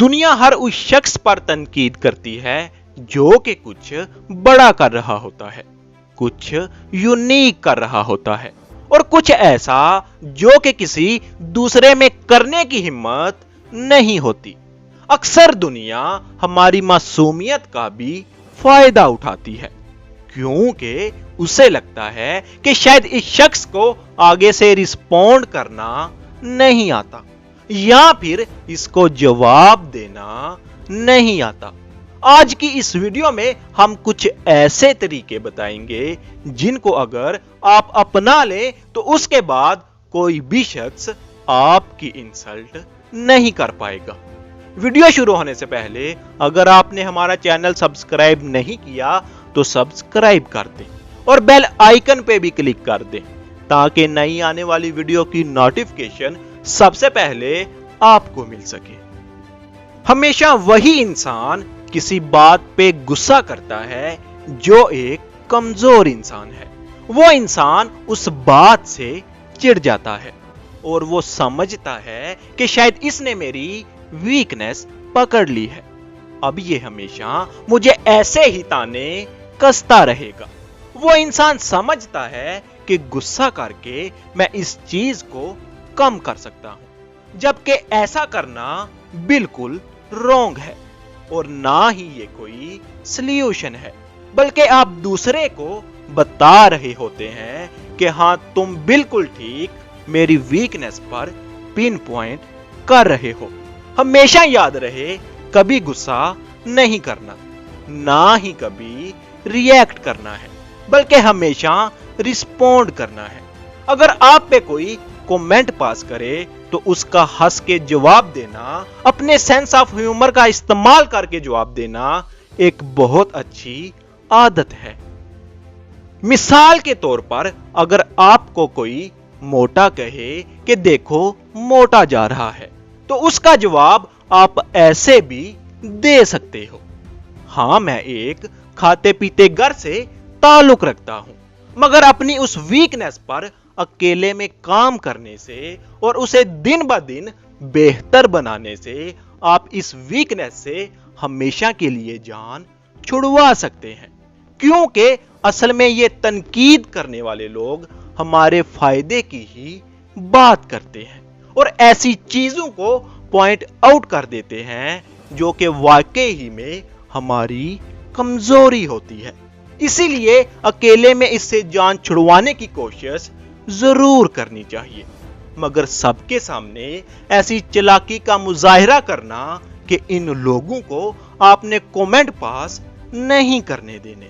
دنیا ہر اس شخص پر تنقید کرتی ہے جو کہ کچھ بڑا کر رہا ہوتا ہے، کچھ یونیک کر رہا ہوتا ہے، اور کچھ ایسا جو کہ کسی دوسرے میں کرنے کی ہمت نہیں ہوتی۔ اکثر دنیا ہماری معصومیت کا بھی فائدہ اٹھاتی ہے، کیونکہ اسے لگتا ہے کہ شاید اس شخص کو آگے سے رسپونڈ کرنا نہیں آتا، یا پھر اس کو جواب دینا نہیں آتا۔ آج کی اس ویڈیو میں ہم کچھ ایسے طریقے بتائیں گے جن کو اگر آپ اپنا لیں تو اس کے بعد کوئی بھی شخص آپ کی انسلٹ نہیں کر پائے گا۔ ویڈیو شروع ہونے سے پہلے اگر آپ نے ہمارا چینل سبسکرائب نہیں کیا تو سبسکرائب کر دیں اور بیل آئیکن پہ بھی کلک کر دیں تاکہ نئی آنے والی ویڈیو کی نوٹیفیکیشن سب سے پہلے آپ کو مل سکے۔ ہمیشہ وہی انسان کسی بات پہ غصہ کرتا ہے جو ایک کمزور انسان ہے۔ وہ انسان اس بات سے چڑ جاتا ہے اور وہ سمجھتا ہے کہ شاید اس نے میری ویکنس پکڑ لی ہے، اب یہ ہمیشہ مجھے ایسے ہی تانے کستا رہے گا۔ وہ انسان سمجھتا ہے کہ غصہ کر کے میں اس چیز کو کم کر سکتا ہوں، جبکہ ایسا کرنا بالکل رونگ ہے اور نہ ہی یہ کوئی سلیوشن ہے، بلکہ آپ دوسرے کو بتا رہے ہوتے ہیں کہ ہاں تم بالکل ٹھیک میری ویکنس پر پن پوائنٹ کر رہے ہو۔ ہمیشہ یاد رہے، کبھی غصہ نہیں کرنا، نہ ہی کبھی ریئیکٹ کرنا ہے، بلکہ ہمیشہ رسپونڈ کرنا ہے۔ اگر آپ پہ کوئی کومنٹ پاس کرے تو اس کا ہنس کے جواب دینا، اپنے سینس آف ہیومر کا استعمال کر کے جواب دینا ایک بہت اچھی عادت ہے۔ مثال کے طور پر اگر آپ کو کوئی موٹا کہے کہ دیکھو موٹا جا رہا ہے تو اس کا جواب آپ ایسے بھی دے سکتے ہو، ہاں میں ایک کھاتے پیتے گھر سے تعلق رکھتا ہوں، مگر اپنی اس ویکنس پر اکیلے میں کام کرنے سے اور اسے دن بہ دن بہتر بنانے سے آپ اس ویکنس سے ہمیشہ کے لیے جان چھڑوا سکتے ہیں، کیونکہ اصل میں یہ تنقید کرنے والے لوگ ہمارے فائدے کی ہی بات کرتے ہیں اور ایسی چیزوں کو پوائنٹ آؤٹ کر دیتے ہیں جو کہ واقعی ہی میں ہماری کمزوری ہوتی ہے۔ اسی لیے اکیلے میں اس سے جان چھڑوانے کی کوشش ضرور کرنی چاہیے، مگر سب کے سامنے ایسی چلاکی کا مظاہرہ کرنا کہ ان لوگوں کو آپ نے کومنٹ پاس نہیں کرنے دینے۔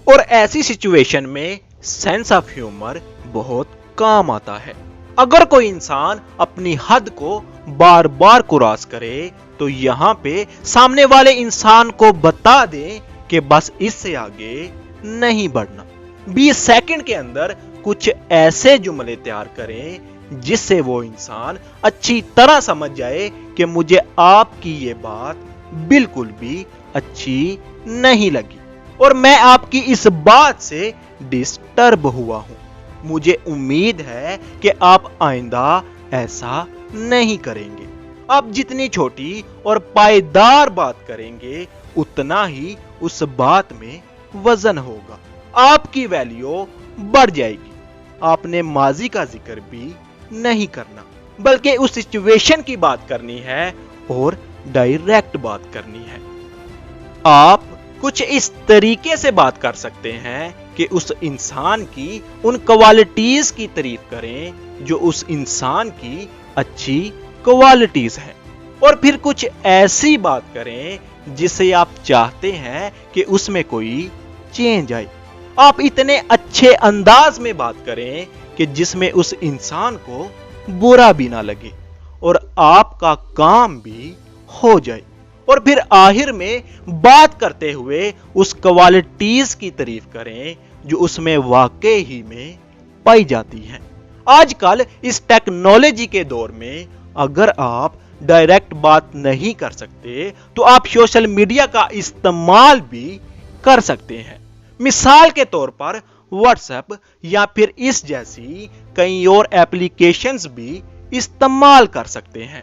اور ایسی سچویشن میں سینس آف ہیومر بہت کام آتا ہے۔ اگر کوئی انسان اپنی حد کو بار بار کراس کرے تو یہاں پہ سامنے والے انسان کو بتا دیں کہ بس اس سے آگے نہیں بڑھنا۔ 20 سیکنڈ کے اندر کچھ ایسے جملے تیار کریں جس سے وہ انسان اچھی طرح سمجھ جائے کہ مجھے آپ کی یہ بات بالکل بھی اچھی نہیں لگی اور میں آپ کی اس بات سے ڈسٹرب ہوا ہوں۔ مجھے امید ہے کہ آپ آئندہ ایسا نہیں کریں گے۔ آپ جتنی چھوٹی اور پائیدار بات کریں گے اتنا ہی اس بات میں وزن ہوگا، آپ کی ویلیو بڑھ جائے گی۔ آپ نے ماضی کا ذکر بھی نہیں کرنا، بلکہ اس سچویشن کی بات کرنی ہے اور ڈائریکٹ بات کرنی ہے۔ آپ کچھ اس طریقے سے بات کر سکتے ہیں کہ اس انسان کی ان کوالٹیز کی تعریف کریں جو اس انسان کی اچھی کوالٹیز ہیں، اور پھر کچھ ایسی بات کریں جس سے آپ چاہتے ہیں کہ اس میں کوئی چینج آئے۔ آپ اتنے اچھے انداز میں بات کریں کہ جس میں اس انسان کو برا بھی نہ لگے اور آپ کا کام بھی ہو جائے، اور پھر آخر میں بات کرتے ہوئے اس کوالٹیز کی تعریف کریں جو اس میں واقعی ہی میں پائی جاتی ہیں۔ آج کل اس ٹیکنالوجی کے دور میں اگر آپ ڈائریکٹ بات نہیں کر سکتے تو آپ سوشل میڈیا کا استعمال بھی کر سکتے ہیں۔ مثال کے طور پر واٹس ایپ یا پھر اس جیسی کئی اور ایپلیکیشنز بھی استعمال کر سکتے ہیں۔